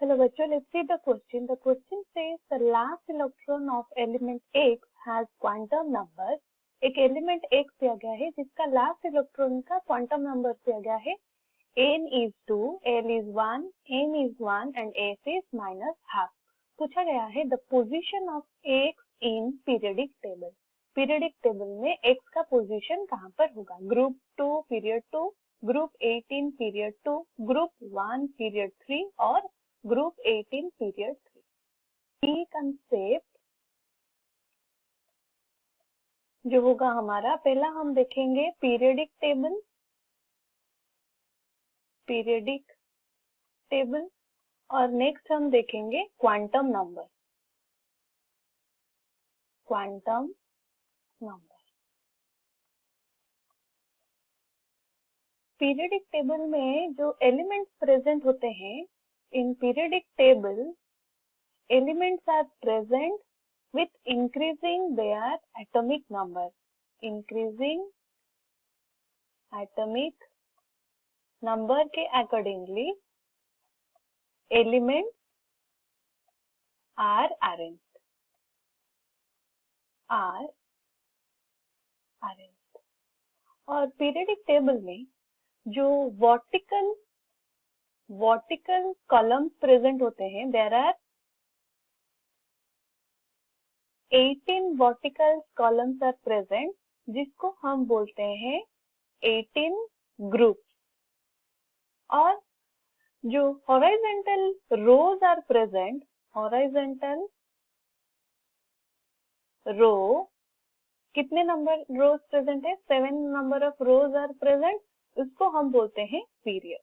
Hello bachcho, let's see the question. The question says the last electron of element X has quantum number. एक element X दिया गया है जिसका last electron का quantum number दिया गया है n is 2, l is 1, n is 1 and s is minus half. पूछा गया है the position of X in periodic table. Periodic table में X का पोजीशन कहाँ पर होगा? Group 2 period 2, group 18 period 2, group 1 period 3 और ग्रुप 18 पीरियड 3. की कंसेप्ट जो होगा हमारा, पहला हम देखेंगे पीरियडिक टेबल और नेक्स्ट हम देखेंगे क्वांटम नंबर. पीरियडिक टेबल में जो एलिमेंट्स प्रेजेंट होते हैं, in periodic table elements are present with increasing their atomic number. Increasing atomic number के accordingly elements are arranged. और पीरियडिक टेबल में जो वर्टिकल कॉलम्स प्रेजेंट होते हैं, there are 18 vertical columns are present, जिसको हम बोलते हैं 18 ग्रुप्स. और जो horizontal rows are present, horizontal row कितने नंबर रोज प्रेजेंट है? 7 number of rows are present, उसको हम बोलते हैं पीरियड.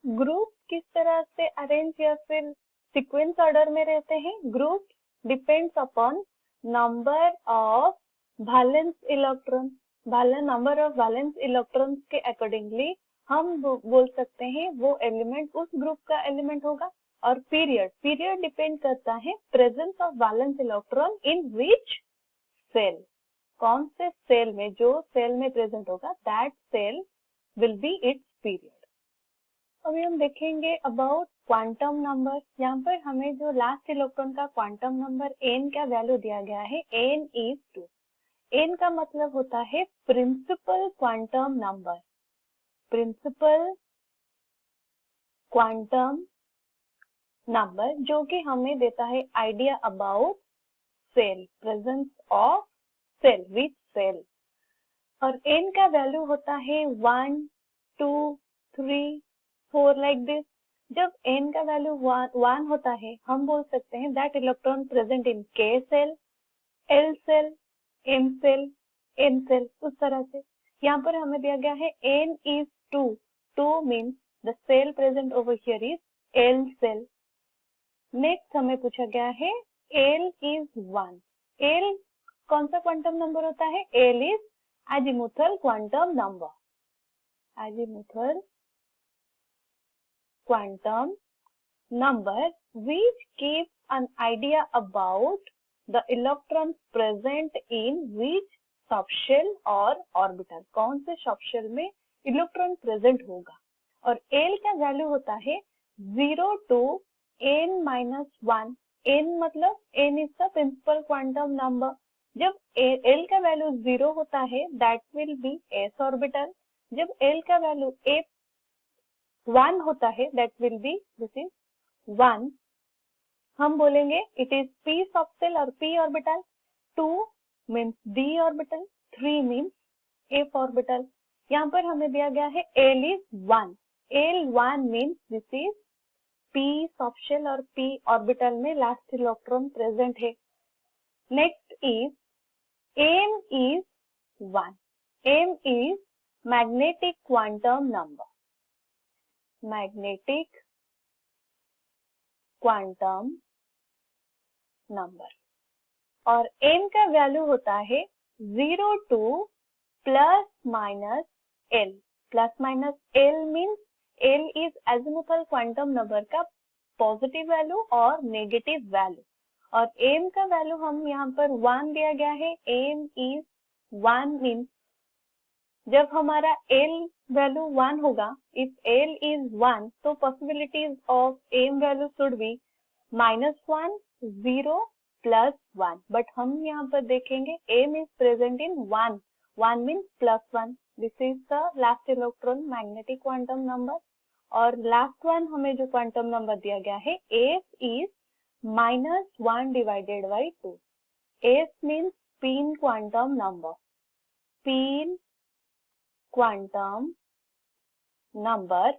ग्रुप किस तरह से अरेंज या फिर सीक्वेंस ऑर्डर में रहते हैं? Group depends upon number of valence electron. Number of valence electrons के अकॉर्डिंगली हम बोल सकते हैं वो एलिमेंट उस ग्रुप का एलिमेंट होगा. और पीरियड डिपेंड करता है presence of valence electron in which shell. कौन से सेल में, जो सेल में प्रेजेंट होगा, that shell will be its period. अभी हम देखेंगे अबाउट क्वांटम नंबर. यहाँ पर हमें जो लास्ट इलेक्ट्रॉन का क्वांटम नंबर n का वैल्यू दिया गया है, n is 2. n का मतलब होता है principal quantum number. Principal quantum number जो कि हमें देता है idea about shell, presence of shell, which shell. और n का वैल्यू होता है 1, 2, 3, 4 लाइक दिस. जब n का वैल्यू 1 होता है, हम बोल सकते हैं that electron present in k shell, l shell, m shell, n shell, उस तरह से. यहाँ पर हमें दिया गया है n is 2. 2 means the cell present over here is l cell. Next हमें पूछा गया है l is 1. l कौन सा क्वांटम नंबर होता है? l is azimuthal quantum number. azimuthal quantum number which gives an idea about the electrons present in which subshell or orbital. कौन से सबशेल में इलेक्ट्रॉन प्रेजेंट होगा. और L का वैल्यू होता है 0 to n-1. n मतलब n is the principal quantum number. जब L का वैल्यू 0 होता है, that will be s orbital. जब L का वैल्यू 1 होता है, that will be, this is 1. हम बोलेंगे it is p subshell और p orbital. 2 means d orbital, 3 means f orbital. यहाँ पर हमें दिया गया है L is 1. L1 means this is p subshell और p orbital में लास्ट इलेक्ट्रॉन प्रेजेंट है. Next is m is 1. m is magnetic quantum number. Magnetic quantum number. और m का वैल्यू होता है 0 to plus minus l. Plus minus l means l is azimuthal quantum number का positive value और negative value. और m का value हम यहाँ पर 1 दिया गया है. m इज 1 मीन्स जब हमारा L वैल्यू 1 होगा, इफ L इज 1, तो possibilities of M value should be -1, 0, +1. But हम यहाँ पर देखेंगे M is present in 1. 1 means +1. This is the last electron magnetic quantum number. और लास्ट वन हमें जो क्वांटम नंबर दिया गया है S is -1 divided by 2. S means spin quantum number. Spin quantum number.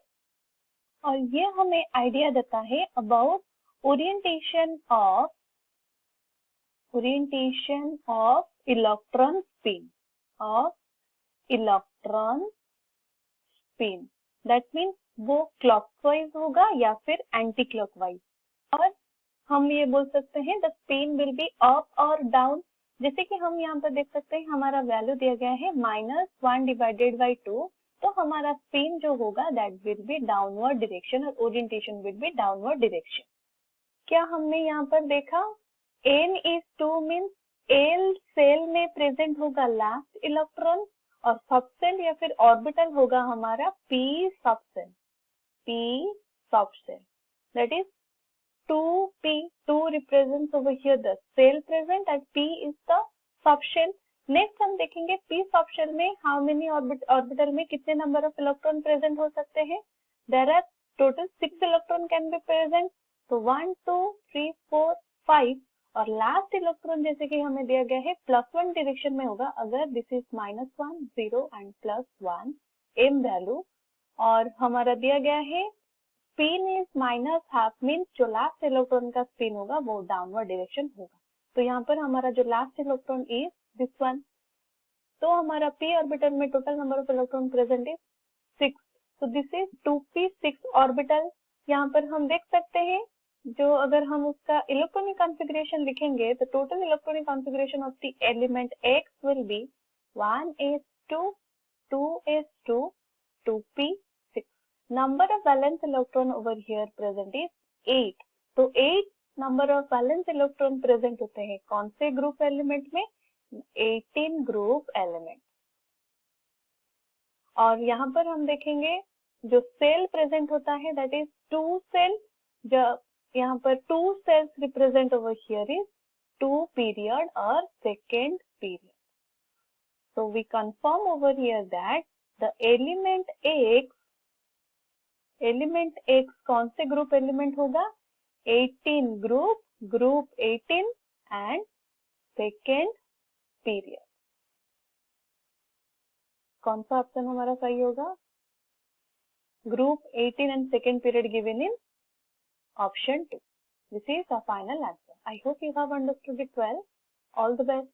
और ये हमें आइडिया देता है about orientation of electron spin, that means वो क्लॉकवाइज होगा या फिर एंटी क्लॉकवाइज. और हम ये बोल सकते हैं the spin will be up और डाउन. जैसे कि हम यहाँ पर देख सकते हैं हमारा वैल्यू दिया गया है -1 डिवाइडेड बाई 2, तो हमारा स्पिन जो होगा that will be downward direction और orientation will be downward direction. क्या हमने यहाँ पर देखा N is 2 means L shell में प्रेजेंट होगा लास्ट इलेक्ट्रॉन और सब सेल या फिर ऑर्बिटल होगा हमारा P subshell. That is 2p. 2 represents over here the cell present and p is the subshell. Next हम देखेंगे p subshell में हाउ मेनी ऑर्बिटल में कितने नंबर ऑफ इलेक्ट्रॉन प्रेजेंट हो सकते हैं. There are total 6 electron can be present. तो 1 2 3 4 5 और लास्ट इलेक्ट्रॉन जैसे कि हमें दिया गया है +1 डायरेक्शन में होगा. अगर this is -1 0 and +1 m value और हमारा दिया गया है स्पिन इज -½ मीन्स जो लास्ट इलेक्ट्रॉन का स्पिन होगा वो डाउनवर्ड डायरेक्शन होगा. तो यहाँ पर हमारा जो last electron is this one. तो हमारा p ऑर्बिटल में total number of electron present is 6. तो दिस इज 2p 6 ऑर्बिटल. यहाँ पर हम देख सकते हैं जो अगर हम उसका इलेक्ट्रॉनिक कॉन्फ़िगरेशन लिखेंगे तो total electronic configuration of the element X will be 1s2 2s2 2p. Number of valence electron over here present is 8. तो 8 number of valence electron present होते हैं कौन से ग्रुप एलिमेंट में? 18 ग्रुप एलिमेंट. और यहाँ पर हम देखेंगे जो सेल प्रेजेंट होता है दैट इज 2 सेल. जब यहाँ पर 2 shells represent over here is 2 period और second period. So we confirm over here that the element X कौन से ग्रुप एलिमेंट होगा? 18 ग्रुप 18 एंड सेकेंड पीरियड. कौन सा ऑप्शन हमारा सही होगा? Group 18 and second period given in option 2. This is the final answer. I hope you have understood it well. All the best.